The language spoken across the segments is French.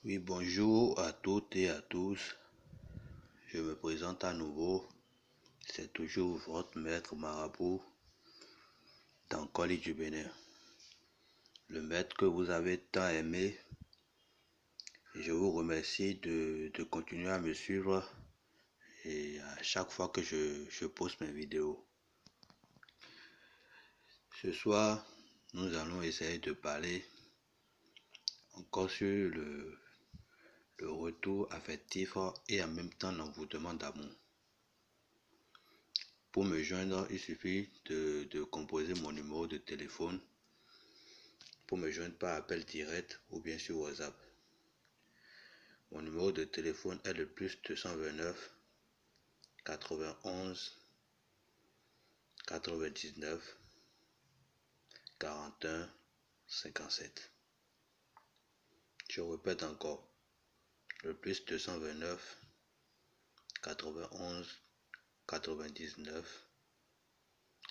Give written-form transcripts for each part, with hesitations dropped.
Oui, bonjour à toutes et à tous. Je me présente à nouveau. C'est toujours votre maître marabout d'Ankoli du Bénin. Le maître que vous avez tant aimé. Je vous remercie de continuer à me suivre et à chaque fois que je poste mes vidéos. Ce soir, nous allons essayer de parler encore sur le retour affectif et en même temps l'envoûtement d'amour. Pour me joindre, il suffit de composer mon numéro de téléphone pour me joindre par appel direct ou bien sur WhatsApp. Mon numéro de téléphone est le plus 229 91 99 41 57. Je répète encore, le plus 229 91 99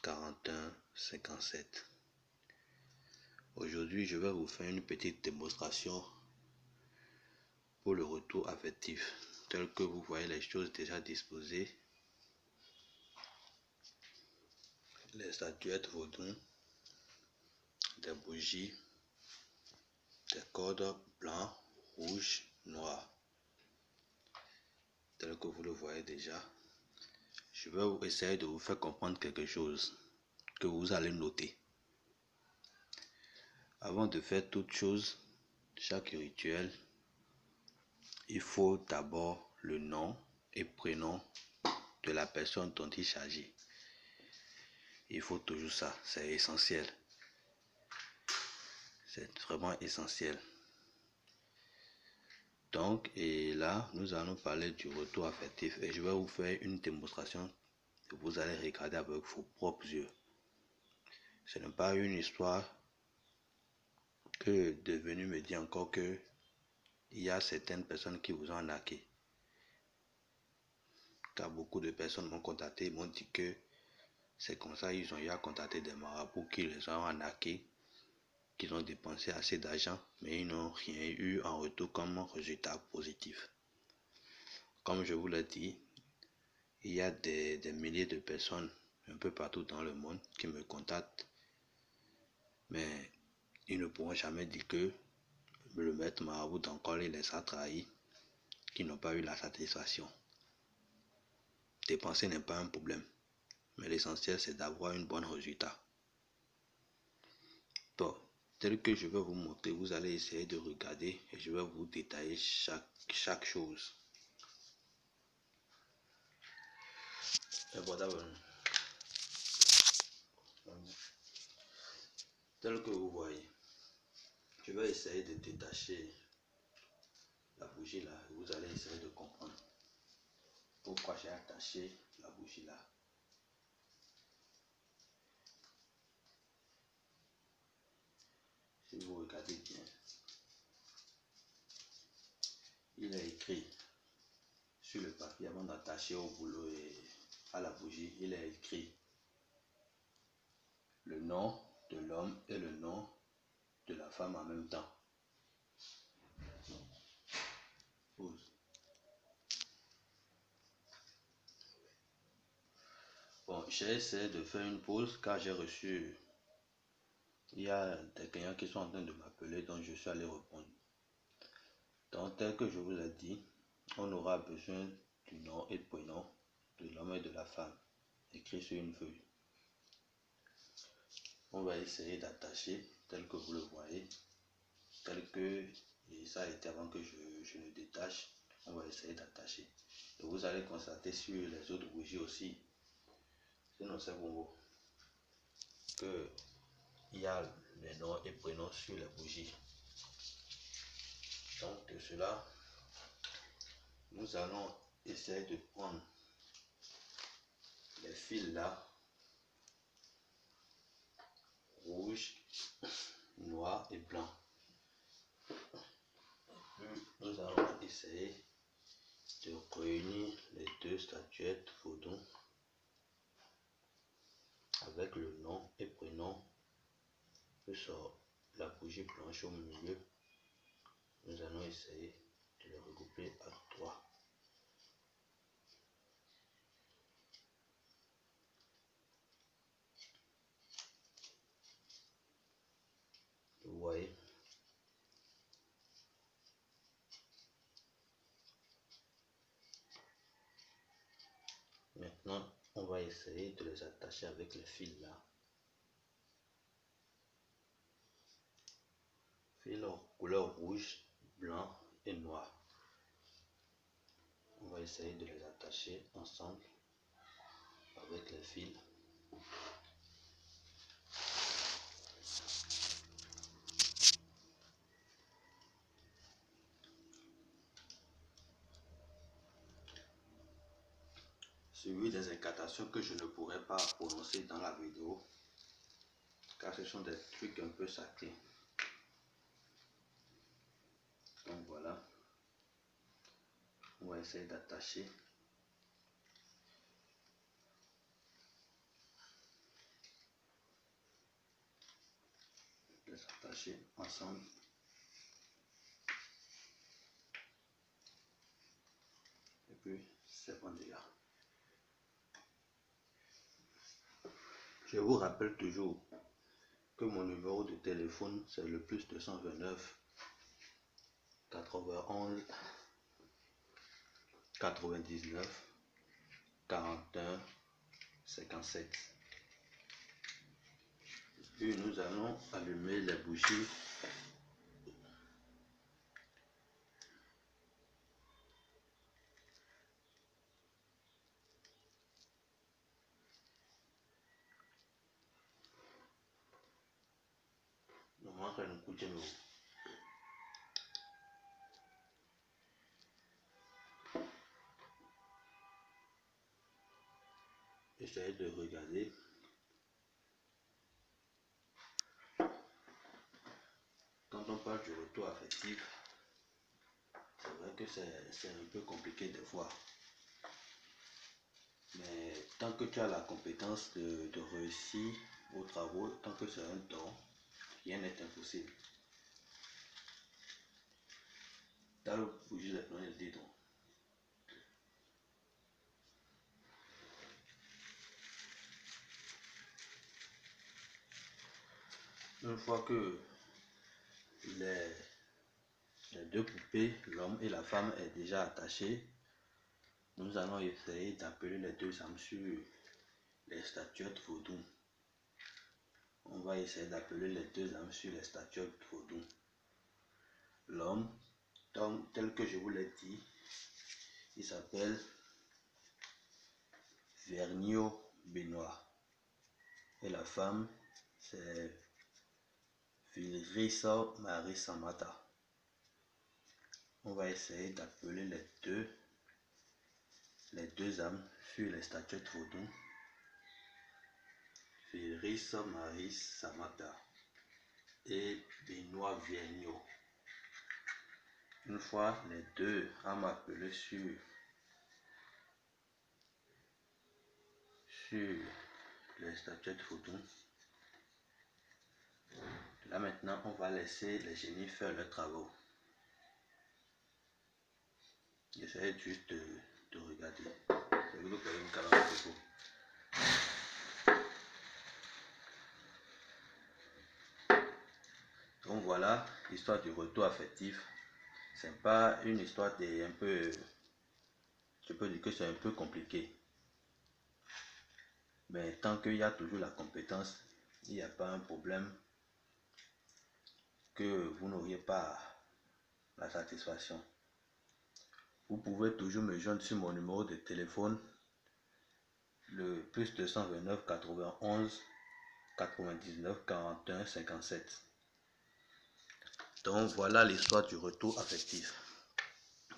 41 57. Aujourd'hui, je vais vous faire une petite démonstration pour le retour affectif, tel que vous voyez les choses déjà disposées. Les statuettes vaudou, des bougies, des cordes blancs, rouges, noirs, tel que vous le voyez déjà. Je vais essayer de vous faire comprendre quelque chose que vous allez noter. Avant de faire toute chose, chaque rituel, il faut d'abord le nom et prénom de la personne dont il s'agit. Il faut toujours ça, c'est essentiel. C'est vraiment essentiel. Donc, et là, nous allons parler du retour affectif et je vais vous faire une démonstration que vous allez regarder avec vos propres yeux. Ce n'est pas une histoire que de venir me dire encore que il y a certaines personnes qui vous ont arnaqué. Car beaucoup de personnes m'ont contacté, m'ont dit que c'est comme ça, ils ont eu à contacter des marabouts qui les ont arnaqués, qu'ils ont dépensé assez d'argent, mais ils n'ont rien eu en retour comme résultat positif. Comme je vous l'ai dit, il y a des milliers de personnes un peu partout dans le monde qui me contactent, mais ils ne pourront jamais dire que le maître marabout d'Ankoli les a trahis, qu'ils n'ont pas eu la satisfaction. Dépenser n'est pas un problème, mais l'essentiel c'est d'avoir un bon résultat. Bon, tel que je vais vous montrer, vous allez essayer de regarder et je vais vous détailler chaque chose. Et voilà, tel que vous voyez, je vais essayer de détacher la bougie là, vous allez essayer de comprendre pourquoi j'ai attaché la bougie là. Si vous regardez bien, il est écrit sur le papier avant d'attacher au boulot et à la bougie, il est écrit le nom de l'homme et le nom de la femme en même temps. Bon, j'ai essayé de faire une pause car j'ai reçu, il y a des clients qui sont en train de m'appeler, donc je suis allé répondre. Donc tel que je vous l'ai dit, on aura besoin du nom et prénom de l'homme et de la femme, écrit sur une feuille. On va essayer d'attacher tel que vous le voyez, tel que et ça a été avant que je ne détache. On va essayer d'attacher. Et vous allez constater sur les autres bougies aussi, sinon c'est bon, que il y a les noms et prénoms sur les bougies. Donc de cela, nous allons essayer de prendre les fils là, rouge, noir et blanc. Nous allons essayer de réunir les deux statuettes vaudou avec le nom et prénom sur la bougie blanche au milieu. Nous allons essayer Maintenant, on va essayer de les attacher avec les fils là. Fils en couleur rouge, blanc et noir. On va essayer de les attacher ensemble avec les fils. Suivi des incantations que je ne pourrais pas prononcer dans la vidéo, car ce sont des trucs un peu sacrés. Donc voilà, on va essayer d'attacher. Les attacher ensemble. Et puis c'est bon déjà. Je vous rappelle toujours que mon numéro de téléphone c'est le plus 229 91 99 41 57. Puis nous allons allumer les bougies. Nous manquons un coup de numéro. Essayez de regarder. Quand on parle du retour affectif, c'est vrai que c'est un peu compliqué des fois. Mais tant que tu as la compétence de réussir aux travaux, tant que c'est un don, rien n'est impossible. Dans le bougie de plomb, il dit donc. Une fois que les deux poupées, l'homme et la femme, est déjà attachés, nous allons essayer d'appeler les deux âmes sur les statuettes vaudou. On va essayer d'appeler les deux âmes sur les statuettes vaudou. L'homme, tel que je vous l'ai dit, il s'appelle Vernio Benoît. Et la femme, c'est Vilrisa Marie Samata. On va essayer d'appeler les deux âmes sur les statuettes vaudou. Vilrisa Marie Samata et Benoît Vernio. Une fois les deux âmes appelées sur les statuettes vaudou, là maintenant on va laisser les génies faire leurs travaux. Essayez juste de regarder. C'est vous qui avez une caméra photo. Donc voilà, l'histoire du retour affectif. C'est pas une histoire un peu, je peux dire que c'est un peu compliqué. Mais tant qu'il y a toujours la compétence, il n'y a pas un problème que vous n'auriez pas la satisfaction. Vous pouvez toujours me joindre sur mon numéro de téléphone, le plus 229 91 99 41 57. Donc voilà l'histoire du retour affectif.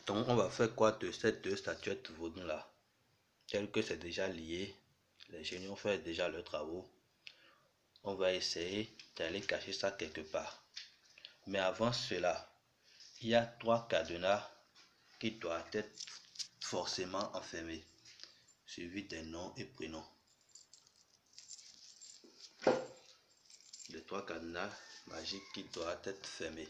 Donc on va faire quoi de ces deux statuettes vaudou là? Tel que c'est déjà lié, les génies ont fait déjà leurs travaux. On va essayer d'aller cacher ça quelque part. Mais avant cela, il y a 3 cadenas qui doivent être forcément enfermés, suivis des noms et prénoms. Les 3 cadenas magiques qui doivent être fermés.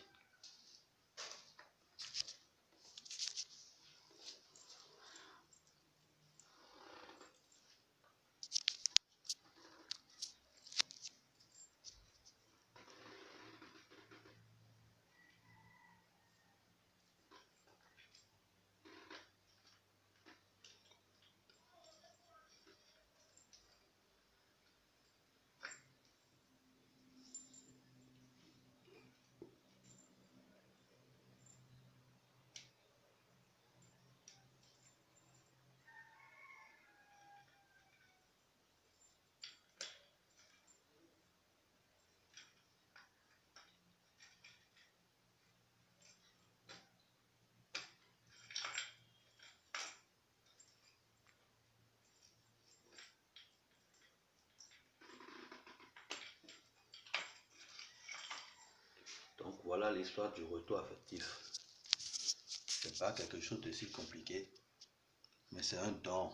Voilà l'histoire du retour affectif. C'est pas quelque chose de si compliqué, mais c'est un don